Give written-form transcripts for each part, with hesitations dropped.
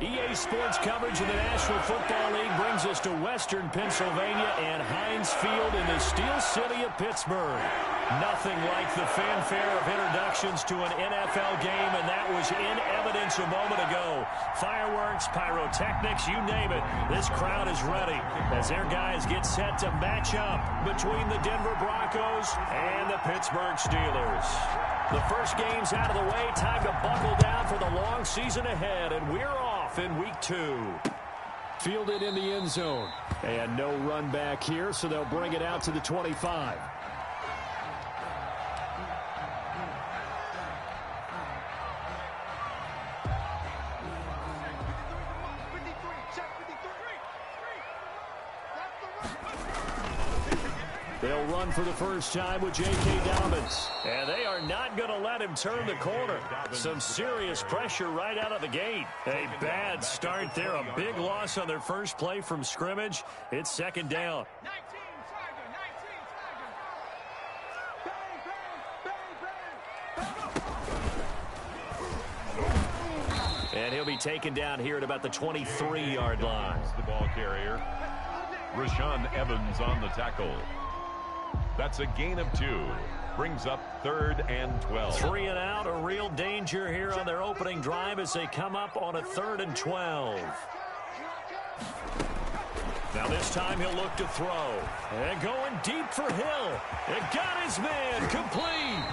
EA Sports coverage in the National Football League brings us to Western Pennsylvania and Heinz Field in the Steel City of Pittsburgh. Nothing like the fanfare of introductions to an NFL game, and that was in evidence a moment ago. Fireworks, pyrotechnics, you name it. This crowd is ready as their guys get set to match up between the Denver Broncos and the Pittsburgh Steelers. The first game's out of the way. Time to buckle down for the long season ahead, and we're off in week 2. Fielded in the end zone. And no run back here, so they'll bring it out to the 25. They'll run for the first time with J.K. Dobbins. And they are not going to let him turn the corner. Some serious pressure right out of the gate. A bad start there. A big loss on their first play from scrimmage. It's second down. And he'll be taken down here at about the 23-yard line. The ball carrier. Rashaan Evans on the tackle. That's a gain of 2. Brings up 3rd and 12. 3 and out, a real danger here on their opening drive as they come up on a 3rd and 12. Now this time he'll look to throw. And going deep for Hill. It got his man complete.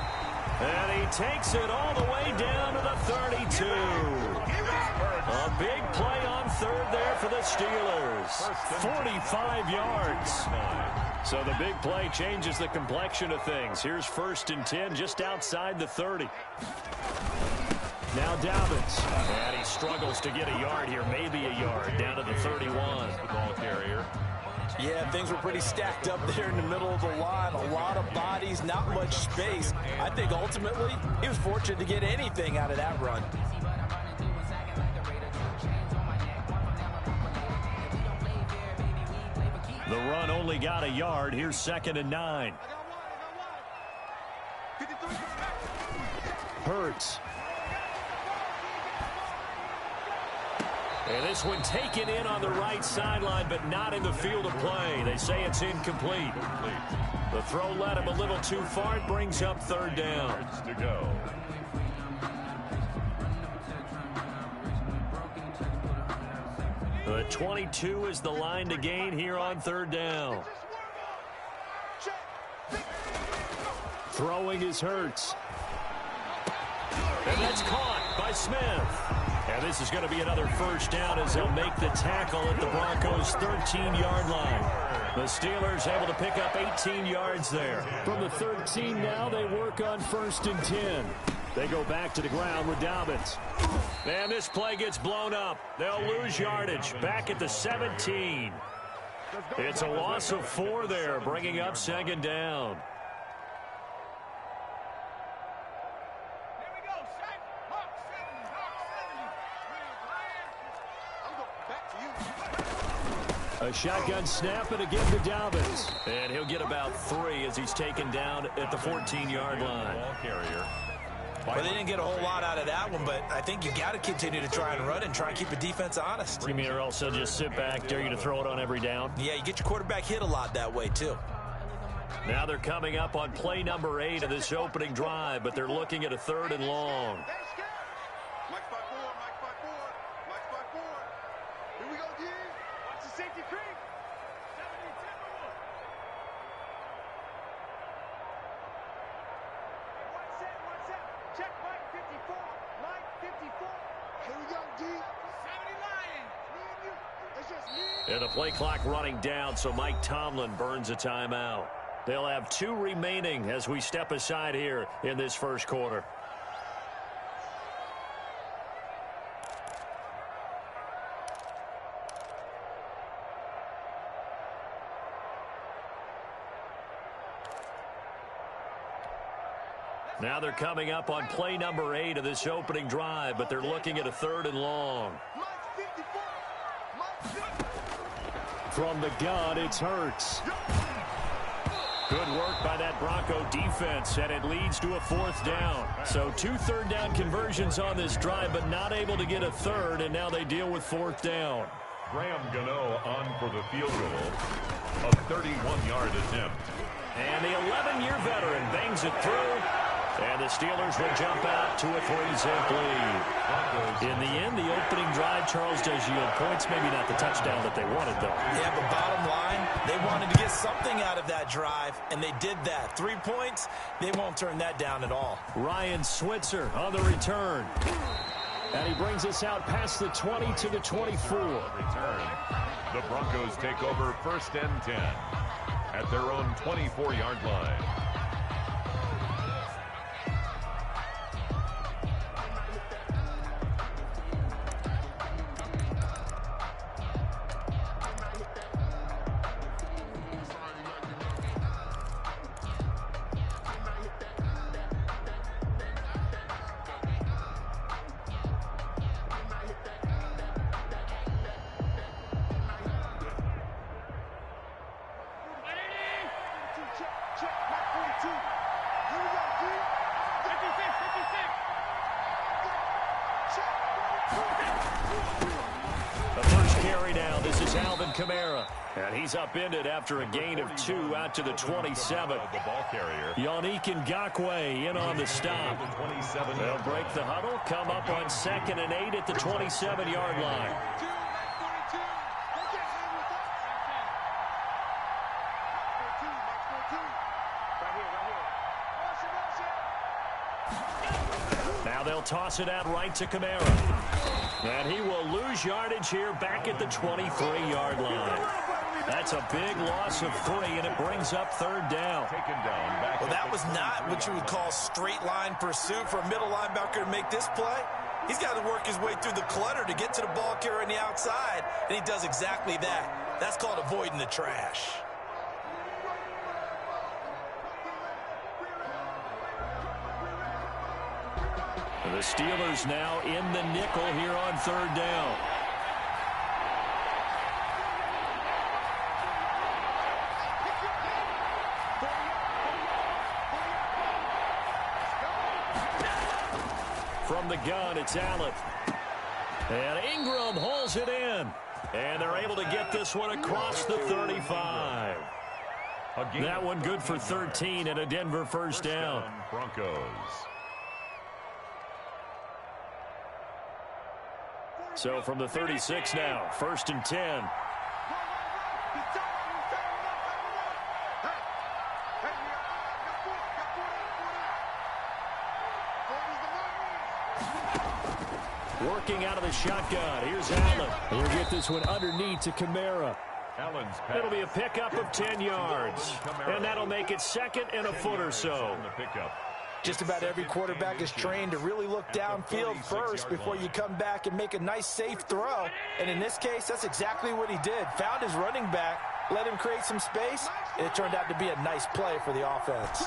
And he takes it all the way down to the 32. A big play on 3rd there for the Steelers. 45 yards. So the big play changes the complexion of things. Here's 1st and 10 just outside the 30. Now Dobbins. And he struggles to get a yard here. Maybe a yard down to the 31. The ball carrier. Yeah, things were pretty stacked up there in the middle of the line. A lot of bodies, not much space. I think ultimately he was fortunate to get anything out of that run. The run only got a yard. Here's 2nd and 9. Hurts. And this one taken in on the right sideline, but not in the field of play. They say it's incomplete. The throw led him a little too far. It brings up 3rd down. To go. The 22 is the line to gain here on 3rd down. Throwing is Hurts. And that's caught by Smith. And this is going to be another first down as they'll make the tackle at the Broncos' 13-yard line. The Steelers able to pick up 18 yards there. From the 13 now, they work on 1st and 10. They go back to the ground with Dobbins. And this play gets blown up. They'll lose yardage back at the 17. It's a loss of 4 there, bringing up 2nd down. A shotgun snap and again to Dobbins. And he'll get about 3 as he's taken down at the 14-yard line. Ball carrier. Well, they didn't get a whole lot out of that one, but I think you got to continue to try and run and try and keep the defense honest. You mean or else they'll just sit back, dare you to throw it on every down? Yeah, you get your quarterback hit a lot that way, too. Now they're coming up on play number 8 of this opening drive, but they're looking at a 3rd and long. And the play clock running down, so Mike Tomlin burns a timeout. They'll have 2 remaining as we step aside here in this first quarter. Now they're coming up on play number 8 of this opening drive, but they're looking at a 3rd and long. From the gun, it's Hurts. Good work by that Bronco defense, and it leads to a 4th down. So 2 third-down conversions on this drive, but not able to get a third, and now they deal with 4th down. Graham Gano on for the field goal, a 31-yard attempt. And the 11-year veteran bangs it through, and the Steelers will jump out to a 3-zip lead. In the end, the opening drive, Charles, does yield points. Maybe not the touchdown that they wanted, though. Yeah, but bottom line, they wanted to get something out of that drive, and they did that. 3 points, they won't turn that down at all. Ryan Switzer on the return. And he brings us out past the 20 to the 24. Return. The Broncos take over 1st and 10 at their own 24-yard line. And he's upended after a gain of 2 out to the 27. The ball carrier. Yannick Ngakoue in on the stop. They'll break the huddle, come up on 2nd and 8 at the 27-yard line. Now they'll toss it out right to Kamara. And he will lose yardage here back at the 23-yard line. That's a big loss of 3, and it brings up 3rd down. Well, that was not what you would call straight line pursuit for a middle linebacker to make this play. He's got to work his way through the clutter to get to the ball carrier on the outside, and he does exactly that. That's called avoiding the trash. The Steelers now in the nickel here on 3rd down. From the gun, it's Allen. And Ingram hauls it in. And they're able to get this one across the 35. That one good for 13 and a Denver 1st down. Broncos. So from the 36 now, 1st and 10. Working out of the shotgun. Here's Allen. He'll get this one underneath to Kamara. It'll be a pickup of 10 yards. And that'll make it 2nd and a foot or so. Just about every quarterback is trained to really look downfield first before you come back and make a nice, safe throw. And in this case, that's exactly what he did. Found his running back, let him create some space, and it turned out to be a nice play for the offense.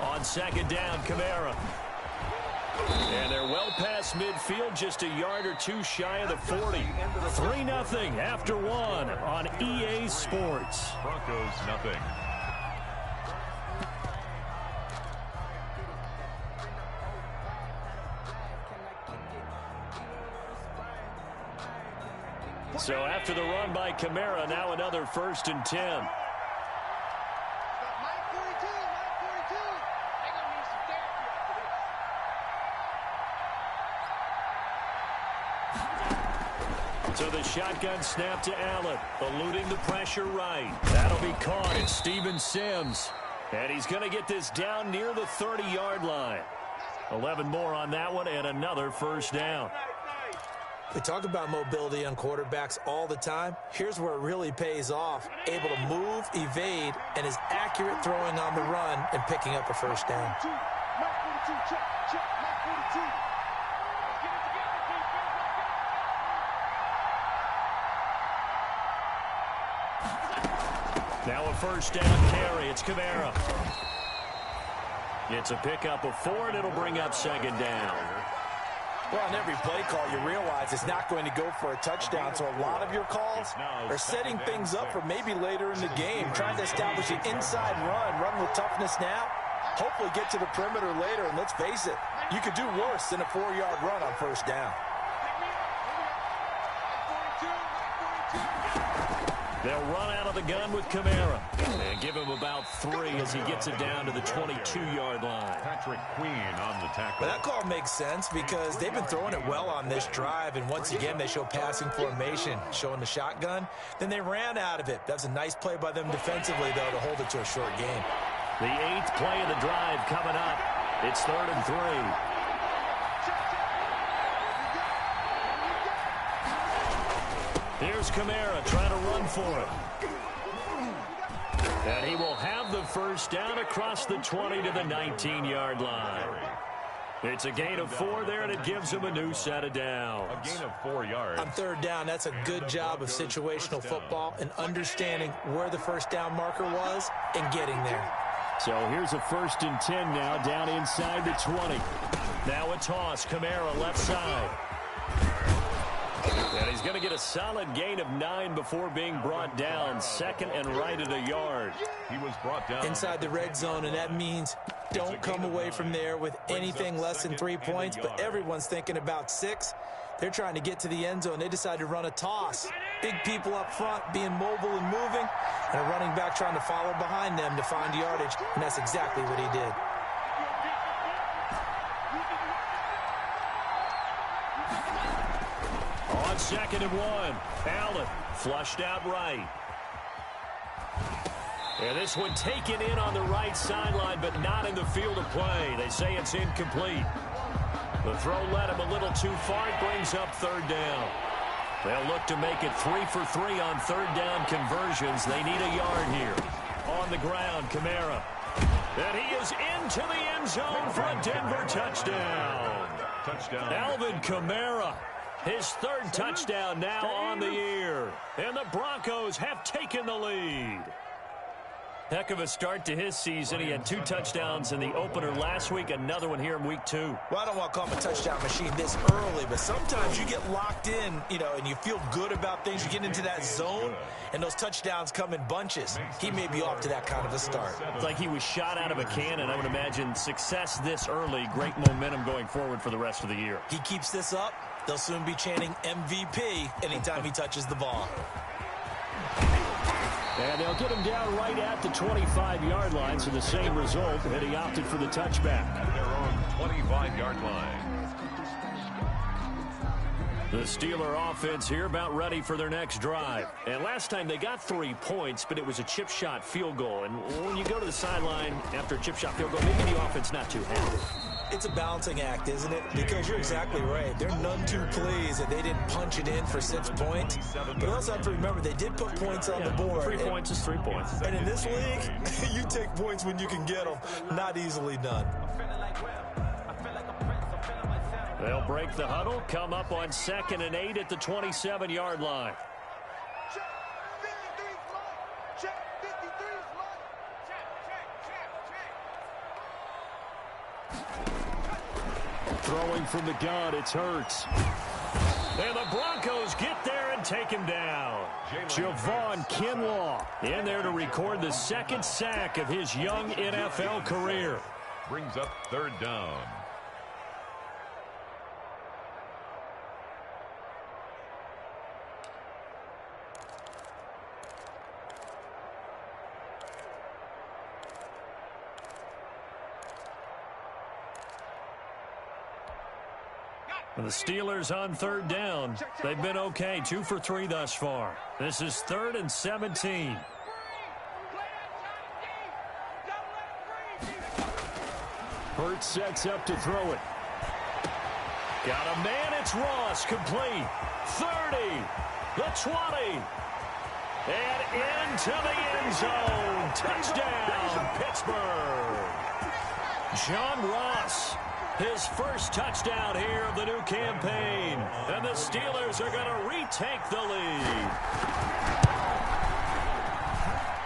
On 2nd down, Kamara. And they're well past midfield, just a yard or 2 shy of the 40. 3-0 after 1 on EA Sports. Broncos nothing. So after the run by Kamara, now another 1st and 10. So the shotgun snap to Allen, eluding the pressure right. That'll be caught. It's Steven Sims. And he's going to get this down near the 30-yard line. 11 more on that one and another 1st down. We talk about mobility on quarterbacks all the time. Here's where it really pays off. Able to move, evade, and is accurate throwing on the run and picking up a 1st down. Now a 1st down carry. It's Kamara. It's a pickup of 4, and it'll bring up 2nd down. Well, on every play call, you realize it's not going to go for a touchdown, so a lot of your calls are setting things up for maybe later in the game, trying to establish an inside run with toughness now, hopefully get to the perimeter later, and let's face it, you could do worse than a 4-yard run on first down. They'll run out of the gun with Kamara and give him about 3 as he gets it down to the 22-yard line. Patrick Queen on the tackle. Well, that call makes sense because they've been throwing it well on this drive, and once again they show passing formation, showing the shotgun. Then they ran out of it. That's a nice play by them defensively, though, to hold it to a short game. The 8th play of the drive coming up. It's 3rd and 3. Here's Kamara trying to run for it. And he will have the first down across the 20 to the 19-yard line. It's a gain of 4 there, and it gives him a new set of downs. A gain of 4 yards. On 3rd down, that's a good job of situational football and understanding where the first down marker was and getting there. So here's a 1st and 10 now, down inside the 20. Now a toss, Kamara left side. And he's going to get a solid gain of 9 before being brought down. 2nd and right at a yard. He was brought down inside the red zone, and that means don't come away from there with anything less than 3 points, but everyone's thinking about 6. They're trying to get to the end zone. They decided to run a toss. Big people up front being mobile and moving, and a running back trying to follow behind them to find yardage, and that's exactly what he did. On 2nd and 1, Allen flushed out right. And this one taken in on the right sideline, but not in the field of play. They say it's incomplete. The throw led him a little too far. It brings up 3rd down. They'll look to make it 3 for 3 on 3rd down conversions. They need a yard here. On the ground, Kamara. And he is into the end zone for a Denver touchdown. Touchdown. Alvin Kamara. His 3rd touchdown now on the year. And the Broncos have taken the lead. Heck of a start to his season. He had 2 touchdowns in the opener last week, another one here in week 2. Well, I don't want to call him a touchdown machine this early, but sometimes you get locked in, and you feel good about things. You get into that zone, and those touchdowns come in bunches. He may be off to that kind of a start. It's like he was shot out of a cannon. I would imagine success this early, great momentum going forward for the rest of the year. He keeps this up, they'll soon be chanting MVP anytime he touches the ball. And they'll get him down right at the 25-yard line, so the same result, and he opted for the touchback. At their own 25-yard line. The Steeler offense here about ready for their next drive. And last time they got 3 points, but it was a chip shot field goal. And when you go to the sideline after a chip shot field goal, maybe the offense not too happy. It's a balancing act, isn't it? Because you're exactly right. They're none too pleased that they didn't punch it in for 6 points. But you also have to remember they did put points on the board. 3 points is 3 points. And in this league, you take points when you can get them. Not easily done. They'll break the huddle, come up on 2nd and 8 at the 27-yard line. Throwing from the gun, it's Hurts. And the Broncos get there and take him down. Javon Kinlaw in there to record the 2nd sack of his young NFL career. Brings up 3rd down. The Steelers on 3rd down. They've been okay, 2 for 3 thus far. This is 3rd and 17. Hurts sets up to throw it. Got a man, it's Ross, complete. 30, the 20, and into the end zone. Touchdown, Pittsburgh. John Ross. His first touchdown here of the new campaign. And the Steelers are going to retake the lead.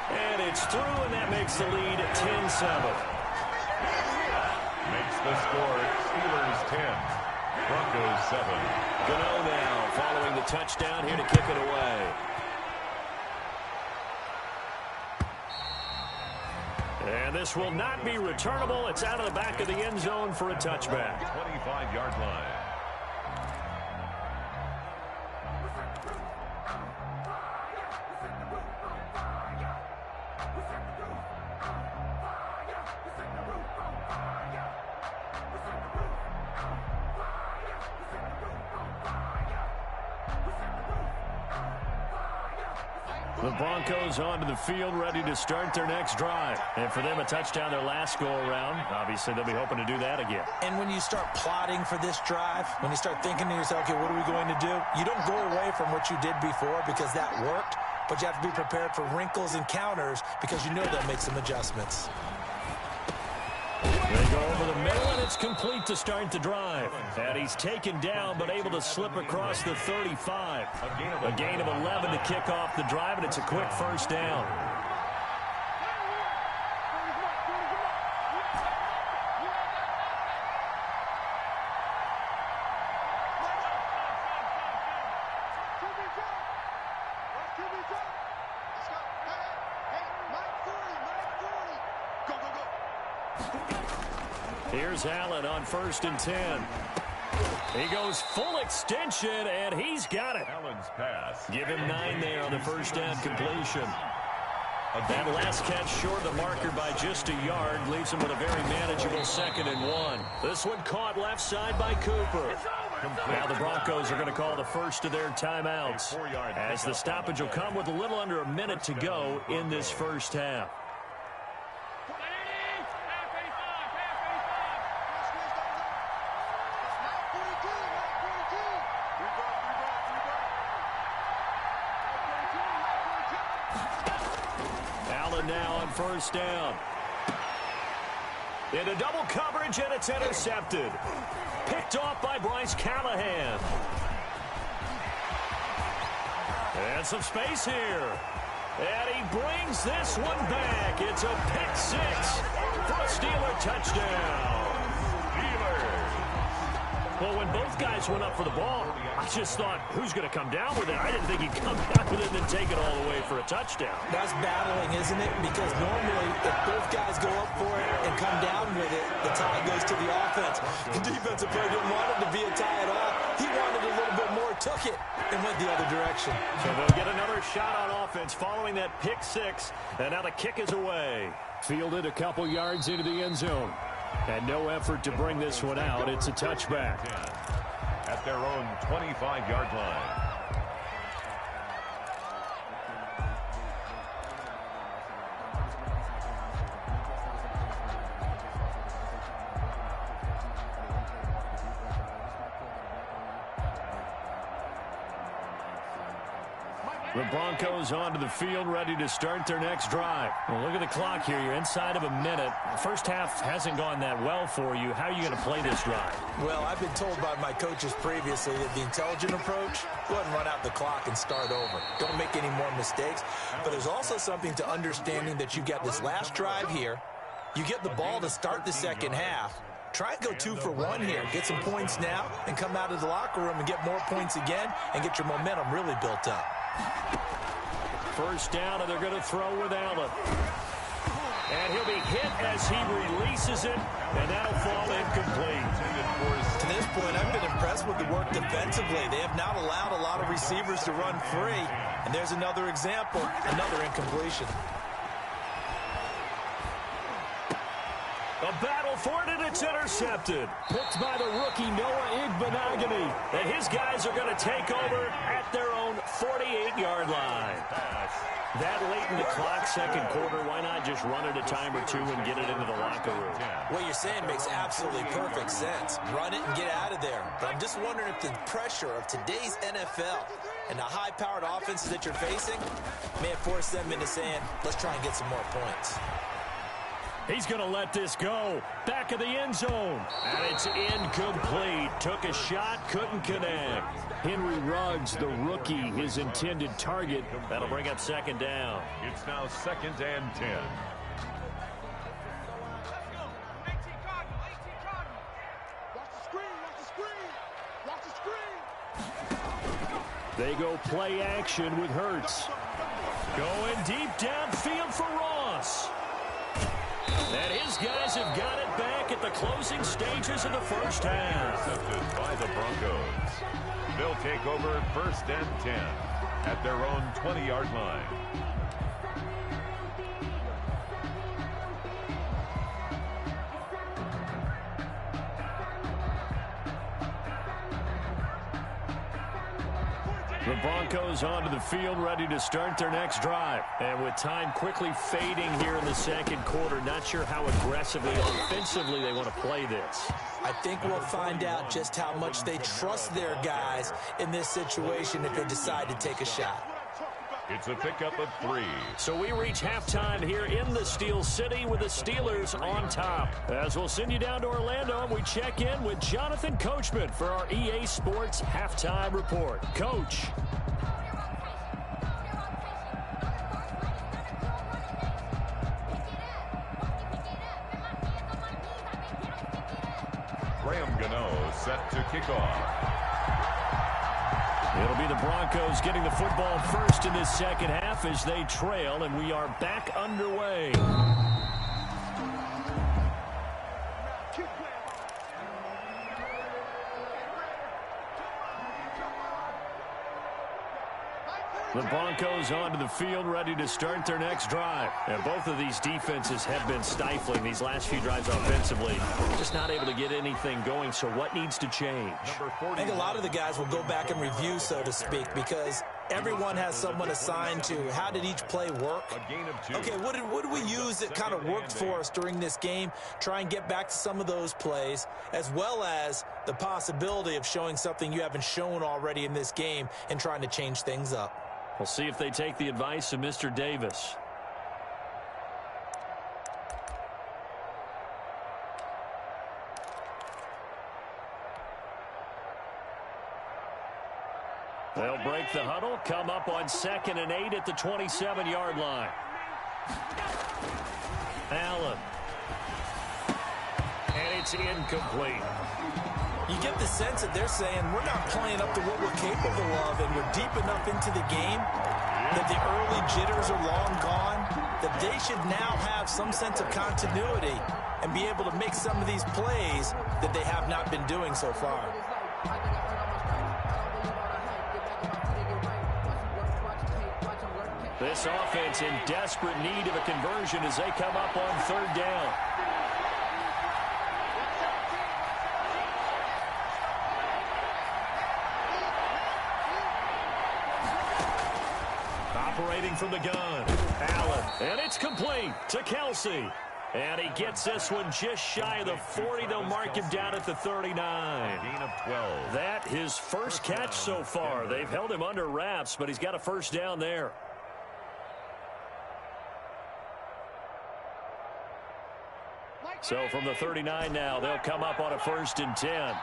And it's through, and that makes the lead 10-7. Makes the score Steelers 10, Broncos 7. Gano now following the touchdown here to kick it away. And this will not be returnable. It's out of the back of the end zone for a touchback. 25-yard line. The Broncos onto the field, ready to start their next drive. And for them, a touchdown their last go-around. Obviously, they'll be hoping to do that again. And when you start plotting for this drive, when you start thinking to yourself, okay, what are we going to do? You don't go away from what you did before because that worked, but you have to be prepared for wrinkles and counters because you know they'll make some adjustments. They go over the middle, and it's complete to start the drive. And he's taken down, but able to slip across the 35. A gain of 11 to kick off the drive, and it's a quick first down. Here's Allen on 1st and 10. He goes full extension, and he's got it. Allen's pass. Give him 9 there on the first down completion. That last catch short of the marker by just a yard leaves him with a very manageable 2nd and 1. This one caught left side by Cooper. Now the Broncos are going to call the first of their timeouts, as the stoppage will come with a little under a minute to go in this first half. Now on first down. Into double coverage, and it's intercepted. Picked off by Bryce Callahan. And some space here. And he brings this one back. It's a pick 6 for a Steeler touchdown. Well, when both guys went up for the ball, I just thought, who's going to come down with it? I didn't think he'd come down with it and then take it all the way for a touchdown. That's battling, isn't it? Because normally, if both guys go up for it and come down with it, the tie goes to the offense. The defensive player didn't want it to be a tie at all. He wanted a little bit more, took it, and went the other direction. So they'll get another shot on offense following that pick 6, and now the kick is away. Fielded a couple yards into the end zone. And no effort to bring this one out. It's a touchback. At their own 25-yard line. The Broncos onto the field, ready to start their next drive. Well, look at the clock here. You're inside of a minute. The first half hasn't gone that well for you. How are you going to play this drive? Well, I've been told by my coaches previously that the intelligent approach, go ahead and run out the clock and start over. Don't make any more mistakes. But there's also something to understanding that you got this last drive here. You get the ball to start the second half. Try and go 2 for 1 here. Get some points now and come out of the locker room and get more points again and get your momentum really built up. First down, and they're going to throw with Allen. And he'll be hit as he releases it, and that'll fall incomplete. To this point, I've been impressed with the work defensively. They have not allowed a lot of receivers to run free. And there's another example, another incompletion. A battle for it, and it's intercepted. Picked by the rookie Noah Igbenogany. And his guys are going to take over at their own 48-yard line. That late in the clock, second quarter, why not just run it a time or two and get it into the locker room? What you're saying makes absolutely perfect sense. Run it and get out of there. But I'm just wondering if the pressure of today's NFL and the high-powered offenses that you're facing may have forced them into saying, let's try and get some more points. He's going to let this go. Back of the end zone. And it's incomplete. Took a shot, couldn't connect. Henry Ruggs, the rookie, his intended target. That'll bring up second down. It's now 2nd and 10. Watch the screen, watch the screen. They go play action with Hurts. Going deep downfield for Ross. And his guys have got it back at the closing stages of the first half. Intercepted by the Broncos. They'll take over 1st and 10 at their own 20-yard line. The Broncos onto the field, ready to start their next drive. And with time quickly fading here in the second quarter, not sure how aggressively, offensively they want to play this. I think we'll find out just how much they trust their guys in this situation if they decide to take a shot. It's a pickup of 3. So we reach halftime here in the Steel City with the Steelers on top. As we'll send you down to Orlando, and we check in with Jonathan Coachman for our EA Sports Halftime Report. Coach. Graham Gano set to kick off. It'll be the Broncos getting the football first in this second half as they trail, and we are back underway. The Broncos onto the field, ready to start their next drive. And both of these defenses have been stifling these last few drives offensively. Just not able to get anything going, so what needs to change? I think a lot of the guys will go back and review, so to speak, because everyone has someone assigned to how did each play work. Okay, what did we use that kind of worked for us during this game? Try and get back to some of those plays, as well as the possibility of showing something you haven't shown already in this game and trying to change things up. We'll see if they take the advice of Mr. Davis. They'll break the huddle, come up on 2nd and 8 at the 27-yard line. Allen. And it's incomplete. You get the sense that they're saying we're not playing up to what we're capable of, and we're deep enough into the game that the early jitters are long gone, that they should now have some sense of continuity and be able to make some of these plays that they have not been doing so far. This offense in desperate need of a conversion as they come up on 3rd down. Operating from the gun, Allen, and it's complete to Kelsey. And he gets this one just shy of the 40. They'll mark him down at the 39. Gain of 12. That his first catch so far. They've held him under wraps, but he's got a first down there. So from the 39 now, they'll come up on a 1st and 10.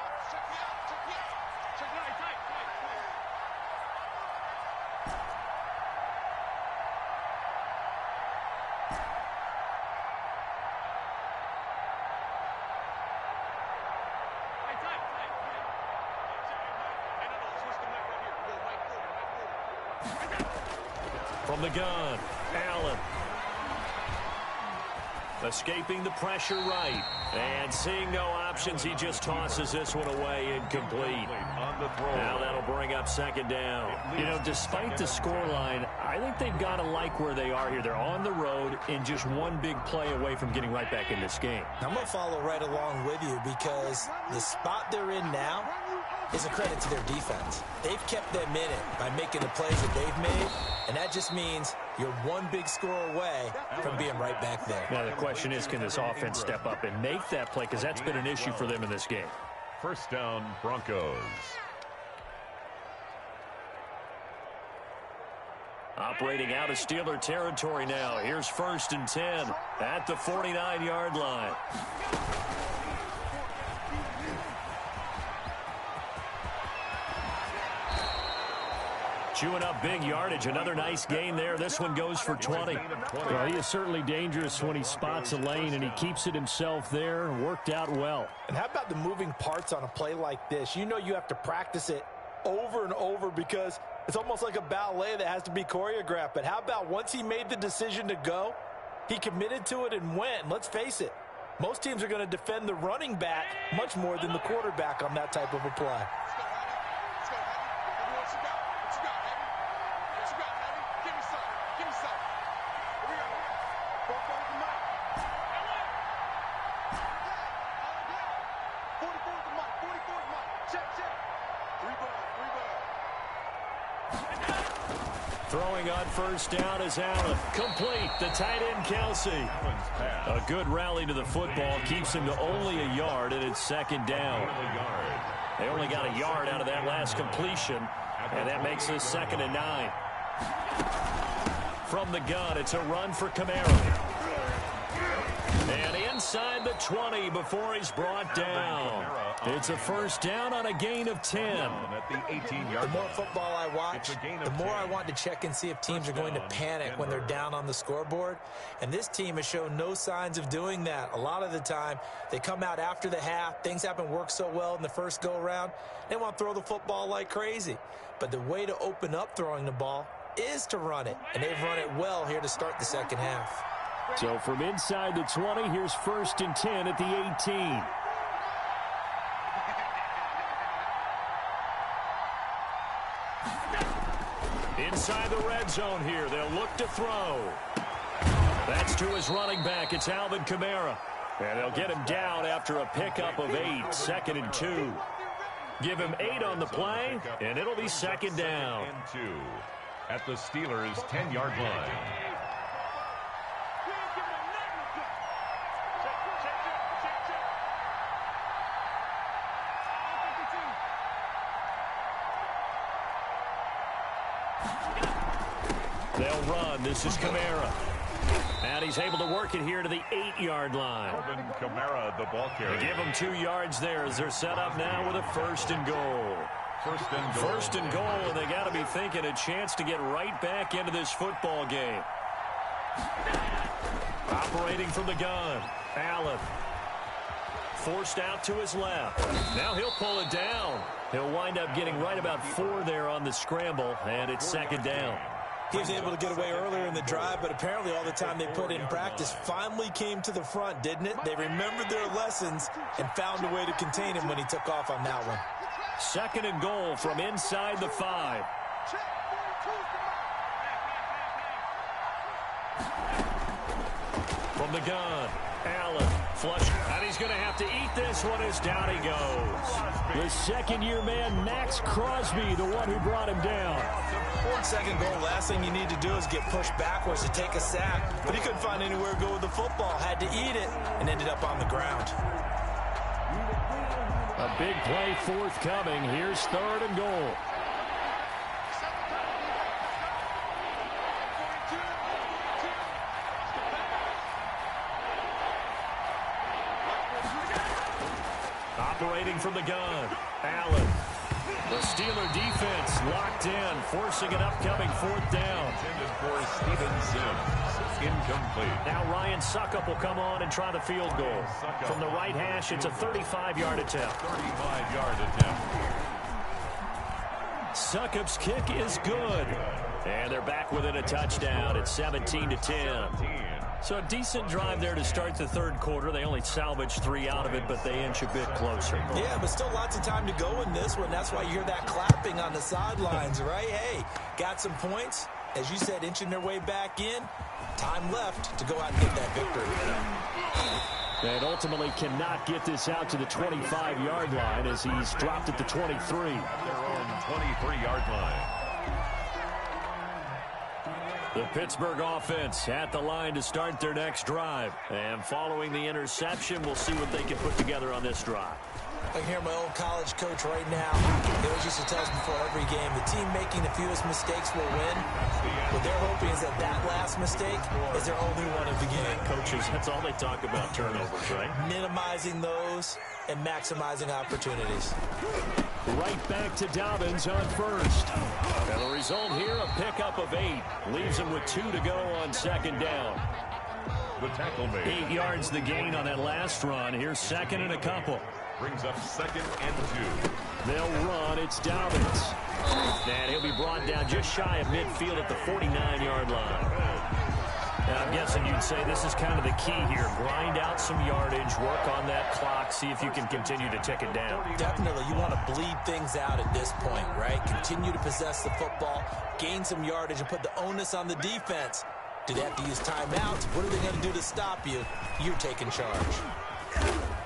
From the gun, Allen. Escaping the pressure right. And seeing no options, he just tosses this one away, incomplete. On the throw. Now that'll bring up 2nd down. You know, despite the scoreline, I think they've got to like where they are here. They're on the road and just one big play away from getting right back in this game. I'm going to follow right along with you because the spot they're in now is a credit to their defense. They've kept them in it by making the plays that they've made, and that just means you're one big score away from being right back there. Now the question is, can this offense step up and make that play? Because that's been an issue for them in this game. 1st down, Broncos. Operating out of Steeler territory now. Here's 1st and 10 at the 49-yard line. Chewing up big yardage. Another nice gain there. This one goes for 20. Well, he is certainly dangerous when he spots a lane, and he keeps it himself there. Worked out well. And how about the moving parts on a play like this? You know you have to practice it over and over because It's almost like a ballet that has to be choreographed. But how about once he made the decision to go, he committed to it and went. And let's face it, most teams are going to defend the running back much more than the quarterback on that type of a play. Throwing on first down is Allen. Complete. The tight end, Kelsey. A good rally to the football keeps him to only a yard, and it's second down. They only got a yard out of that last completion, and that makes this 2nd and 9. From the gun, it's a run for Kamara. And inside the 20 before he's brought down. It's a first down on a gain of 10. The more football I watch, the more I want to check and see if teams are going to panic when they're down on the scoreboard. And this team has shown no signs of doing that. A lot of the time, they come out after the half. Things haven't worked so well in the first go-around. They want to throw the football like crazy. But the way to open up throwing the ball is to run it. And they've run it well here to start the second half. So from inside the 20, here's 1st and 10 at the 18. Inside the red zone here, they'll look to throw. That's to his running back. It's Alvin Kamara. And they'll get him down after a pickup of 8, 2nd and 2. Give him 8 on the play, and it'll be second down. 2 at the Steelers' 10-yard line. They'll run. This is Kamara. And he's able to work it here to the 8-yard line. Alvin Kamara, the ball carrier. They give him 2 yards there as they're set up now with a 1st and goal. First and goal, and they got to be thinking a chance to get right back into this football game. Operating from the gun, Allen. Forced out to his left. Now he'll pull it down. He'll wind up getting right about 4 there on the scramble, and it's second down. He was able to get away earlier in the drive, but apparently all the time they put in practice finally came to the front, didn't it? They remembered their lessons and found a way to contain him when he took off on that one. 2nd and goal from inside the 5. From the gun, Allen, flush, and he's going to have to eat this one as down he goes. The second-year man, Max Crosby, the one who brought him down. 4nd goal, last thing you need to do is get pushed backwards to take a sack, but he couldn't find anywhere to go with the football, had to eat it, and ended up on the ground. A big play forthcoming. Here's 3rd and goal. Operating from the gun, Allen. The Steeler defense locked in, forcing an upcoming 4th down. Intended for Steven Sims. Incomplete. Now Ryan Suckup will come on and try the field goal. From the right hash, it's a 35-yard attempt. 35-yard attempt. Suckup's kick is good. And they're back within a touchdown at 17-10. So a decent drive there to start the 3rd quarter. They only salvaged 3 out of it, but they inch a bit closer. Yeah, but still lots of time to go in this one. That's why you hear that clapping on the sidelines, right? Hey, got some points. As you said, inching their way back in. Time left to go out and get that victory. And ultimately cannot get this out to the 25-yard line as he's dropped at the 23. At their own 23-yard line. The Pittsburgh offense at the line to start their next drive. And following the interception, we'll see what they can put together on this drive. I can hear my old college coach right now. He always used to tell us before every game, the team making the fewest mistakes will win. What they're hoping is that last mistake is their only one of the game. Coaches, that's all they talk about, turnovers, right? Minimizing those and maximizing opportunities. Right back to Dobbins on first. And the result here, a pickup of 8. Leaves him with 2 to go on second down. The tackle made. 8 yards the gain on that last run. Here's 2nd and a couple. Brings up 2nd and 2. They'll run. It's Dobbins. And he'll be brought down just shy of midfield at the 49-yard line. Now, I'm guessing you'd say this is kind of the key here. Grind out some yardage, work on that clock, see if you can continue to tick it down. Definitely. You want to bleed things out at this point, right? Continue to possess the football, gain some yardage, and put the onus on the defense. Do they have to use timeouts? What are they going to do to stop you? You're taking charge.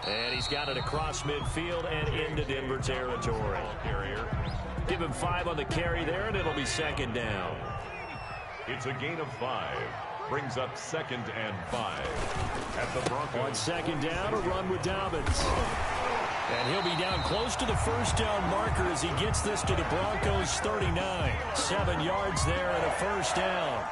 And he's got it across midfield and into Denver territory. Give him 5 on the carry there, and it'll be 2nd down. It's a gain of 5. Brings up 2nd and 5. At the Broncos. On 2nd down, a run with Dobbins. And he'll be down close to the 1st down marker as he gets this to the Broncos 39. 7 yards there and a 1st down.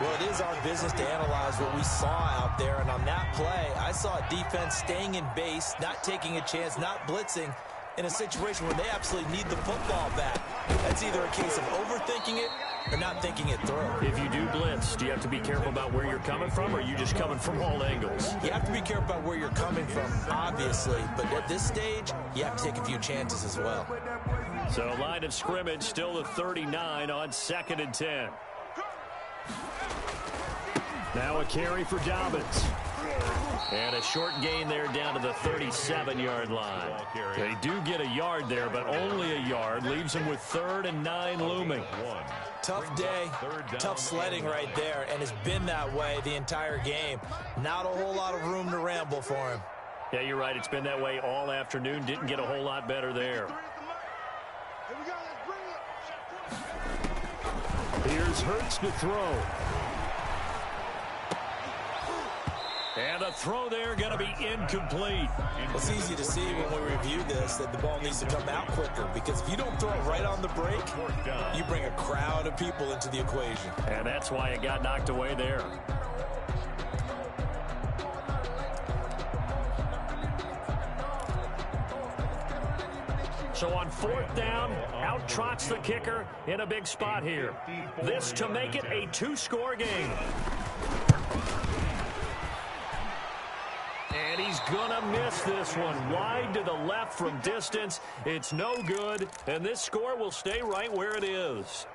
Well, it is our business to analyze what we saw out there. And on that play, I saw a defense staying in base, not taking a chance, not blitzing in a situation where they absolutely need the football back. That's either a case of overthinking it or not thinking it through. If you do blitz, do you have to be careful about where you're coming from, or are you just coming from all angles? You have to be careful about where you're coming from, obviously. But at this stage, you have to take a few chances as well. So line of scrimmage still the 39 on 2nd and 10. Now a carry for Dobbins. And a short gain there down to the 37-yard line. They do get a yard there, but only a yard. Leaves them with 3rd and 9 looming. Tough day, tough sledding right there, and it's been that way the entire game. Not a whole lot of room to ramble for him. Yeah, you're right. It's been that way all afternoon. Didn't get a whole lot better there. Here's Hurts to throw. And a throw there going to be incomplete. It's easy to see when we review this that the ball needs to come out quicker, because if you don't throw it right on the break, you bring a crowd of people into the equation. And that's why it got knocked away there. So on 4th down, out trots the kicker in a big spot here. This to make it a 2-score game. And he's going to miss this one. Wide to the left from distance. It's no good, and this score will stay right where it is.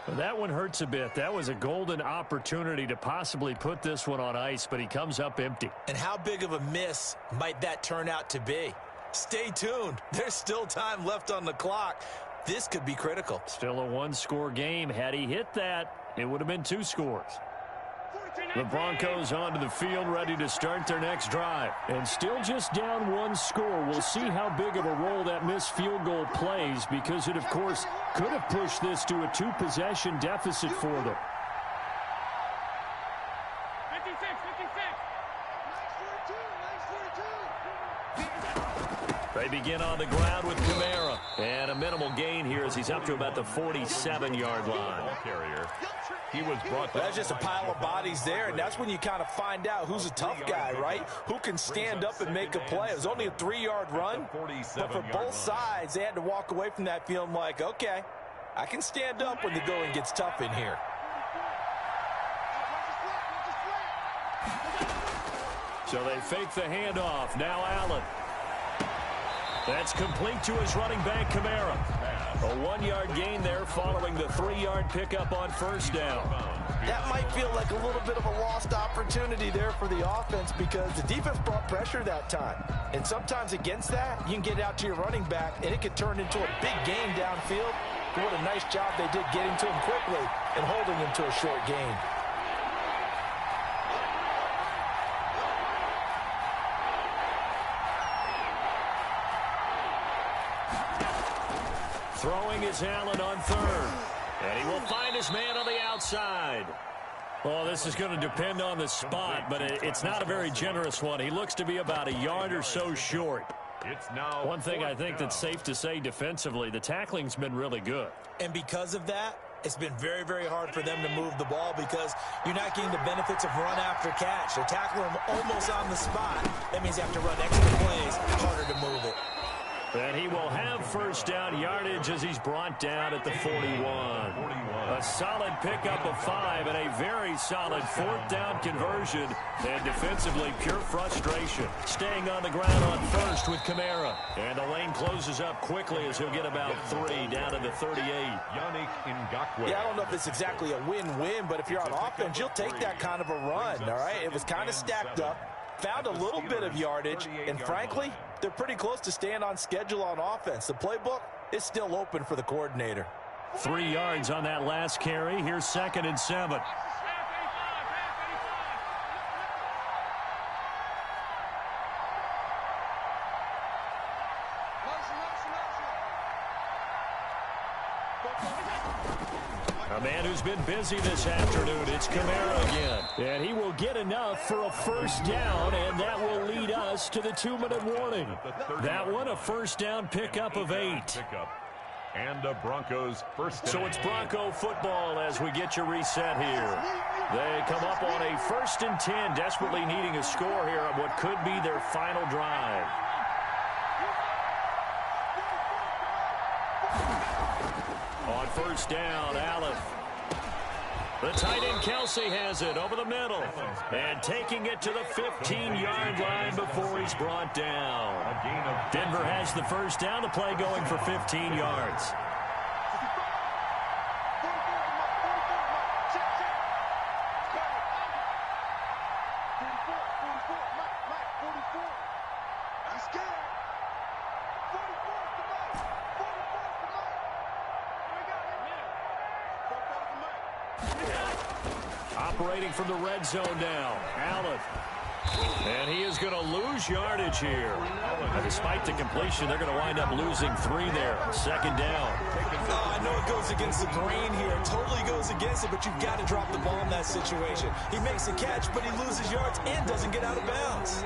Well, that one hurts a bit. That was a golden opportunity to possibly put this one on ice, but he comes up empty. And how big of a miss might that turn out to be? Stay tuned. There's still time left on the clock. This could be critical. Still a 1-score game. Had he hit that, it would have been 2 scores. The Broncos onto the field, ready to start their next drive. And still just down 1 score. We'll see how big of a role that missed field goal plays, because it, of course, could have pushed this to a 2-possession deficit for them. 56. They begin on the ground with Kamara. And a minimal gain here as he's up to about the 47-yard line. He was brought down. That's just a pile of bodies there, and that's when you kind of find out who's a tough guy, right? Who can stand up and make a play. It was only a 3-yard run, but for both sides, they had to walk away from that feeling like, okay, I can stand up when the going gets tough in here. So they fake the handoff. Now Allen. That's complete to his running back, Kamara. A 1-yard gain there following the 3-yard pickup on 1st down. That might feel like a little bit of a lost opportunity there for the offense, because the defense brought pressure that time. And sometimes against that, you can get out to your running back, and it could turn into a big gain downfield. But what a nice job they did getting to him quickly and holding him to a short gain. Throwing is Allen on 3rd. And he will find his man on the outside. Well, this is going to depend on the spot, but it's not a very generous one. He looks to be about a yard or so short. It's now one thing I think that's safe to say defensively, the tackling's been really good. And because of that, it's been very, very hard for them to move the ball, because you're not getting the benefits of run after catch. They're tackling them almost on the spot. That means you have to run extra plays, harder to move it. And he will have first down yardage as he's brought down at the 41. A solid pickup of 5 and a very solid 4th down conversion. And defensively, pure frustration. Staying on the ground on first with Kamara. And the lane closes up quickly as he'll get about 3 down to the 38. Yeah, I don't know if it's exactly a win-win, but if you're on offense, you'll take that kind of a run, all right? It was kind of stacked up. Found a little bit of yardage, and frankly, they're pretty close to staying on schedule on offense. The playbook is still open for the coordinator. 3 yards on that last carry. Here's 2nd and 7. A man who's been busy this afternoon, it's Kamara again. And he will get enough for a first down, and that will lead us to the 2-minute warning. That one, a first down pickup of 8. And the Broncos first down. So it's Bronco football as we get you reset here. They come up on a 1st and 10, desperately needing a score here on what could be their final drive. On first down, Allen. The tight end Kelsey has it over the middle. And taking it to the 15-yard line before he's brought down. Denver has the first down. The play going for 15 yards. Operating from the red zone now, Allen. And he is going to lose yardage here. Despite the completion, they're going to wind up losing 3 there. 2nd down. I know it goes against the grain here. It totally goes against it, but you've got to drop the ball in that situation. He makes a catch, but he loses yards and doesn't get out of bounds.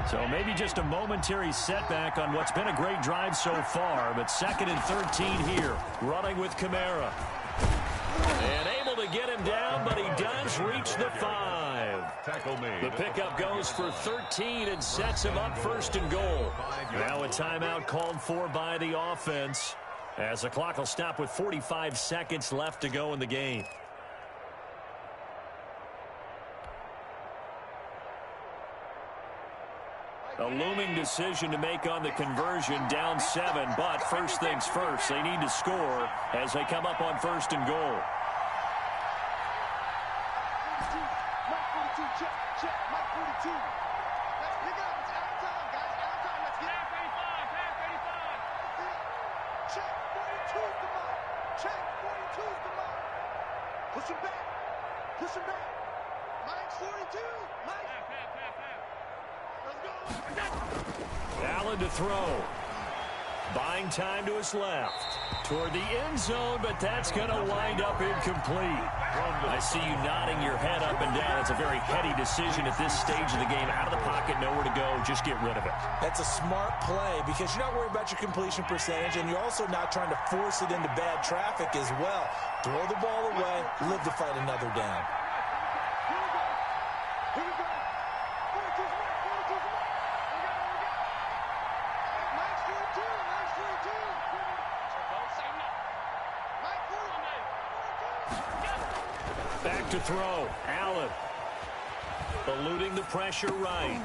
So maybe just a momentary setback on what's been a great drive so far, but 2nd and 13 here, running with Kamara. And able to get him down, but he does reach the 5. Tackle made. The pickup goes for 13 and sets him up 1st and goal. Now a timeout called for by the offense as the clock will stop with 45 seconds left to go in the game. A looming decision to make on the conversion, down 7, but first things first, they need to score as they come up on 1st and goal. Allen to throw. Buying time to his left. Toward the end zone, but that's going to wind up incomplete. I see you nodding your head up and down. It's a very heady decision at this stage of the game. Out of the pocket, nowhere to go. Just get rid of it. That's a smart play because you're not worried about your completion percentage, and you're also not trying to force it into bad traffic as well. Throw the ball away, live to fight another down. Back to throw. Allen. Eluding the pressure right.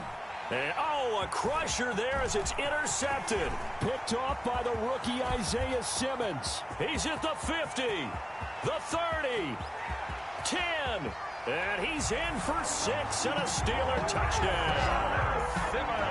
And, a crusher there as it's intercepted. Picked off by the rookie Isaiah Simmons. He's at the 50, the 30, 10, and he's in for 6 and a Steeler touchdown. Simmons.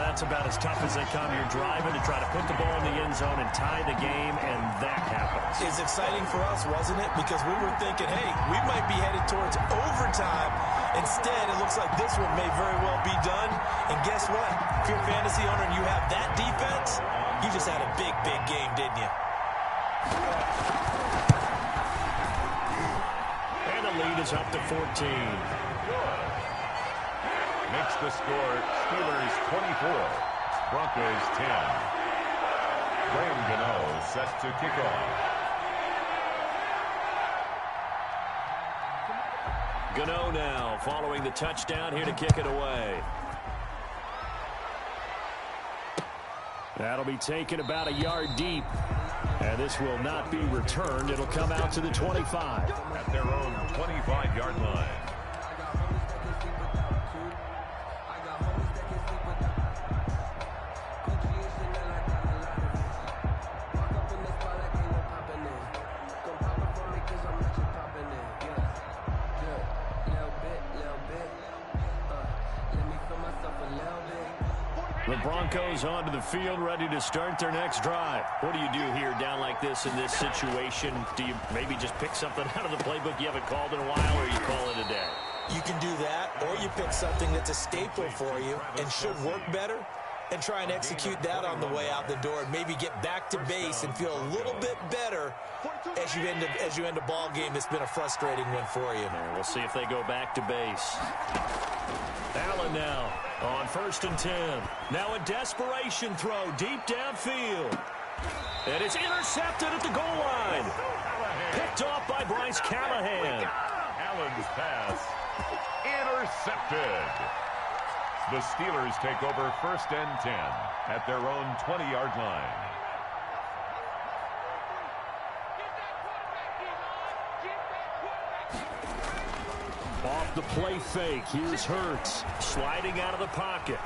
That's about as tough as they come. You're driving to try to put the ball in the end zone and tie the game, and that happens. It's exciting for us, wasn't it? Because we were thinking, hey, we might be headed towards overtime. Instead, it looks like this one may very well be done. And guess what? If you're a fantasy owner and you have that defense, you just had a big, big game, didn't you? And the lead is up to 14. Makes the score Steelers 24, Broncos 10. Graham Gano set to kick off. Gano now following the touchdown here to kick it away. That'll be taken about a yard deep. And this will not be returned. It'll come out to the 25. At their own 25-yard line. The Broncos onto the field, ready to start their next drive. What do you do here down like this in this situation? Do you maybe just pick something out of the playbook you haven't called in a while, or you call it a day? You can do that, or you pick something that's a staple for you and should work better and try and execute that on the way out the door and maybe get back to base and feel a little bit better as you end a ball game that's been a frustrating one for you. And we'll see if they go back to base. Allen now on 1st and 10. Now a desperation throw deep downfield. And it's intercepted at the goal line. Picked off by Bryce Callahan. Allen's pass intercepted. The Steelers take over 1st and 10 at their own 20-yard line. Off the play fake, here's Hurts sliding out of the pocket.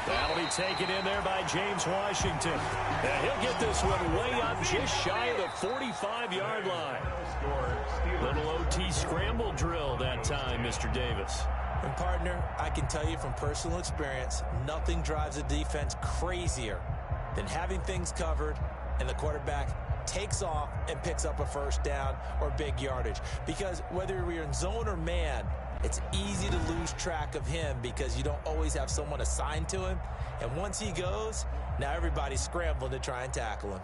That'll be taken in there by James Washington. And he'll get this one way up just shy of the 45-yard line. Little OT scramble drill that time, Mr. Davis. And partner, I can tell you from personal experience, nothing drives a defense crazier than having things covered and the quarterback takes off and picks up a first down or big yardage. Because whether you're in zone or man, it's easy to lose track of him because you don't always have someone assigned to him. And once he goes, now everybody's scrambling to try and tackle him.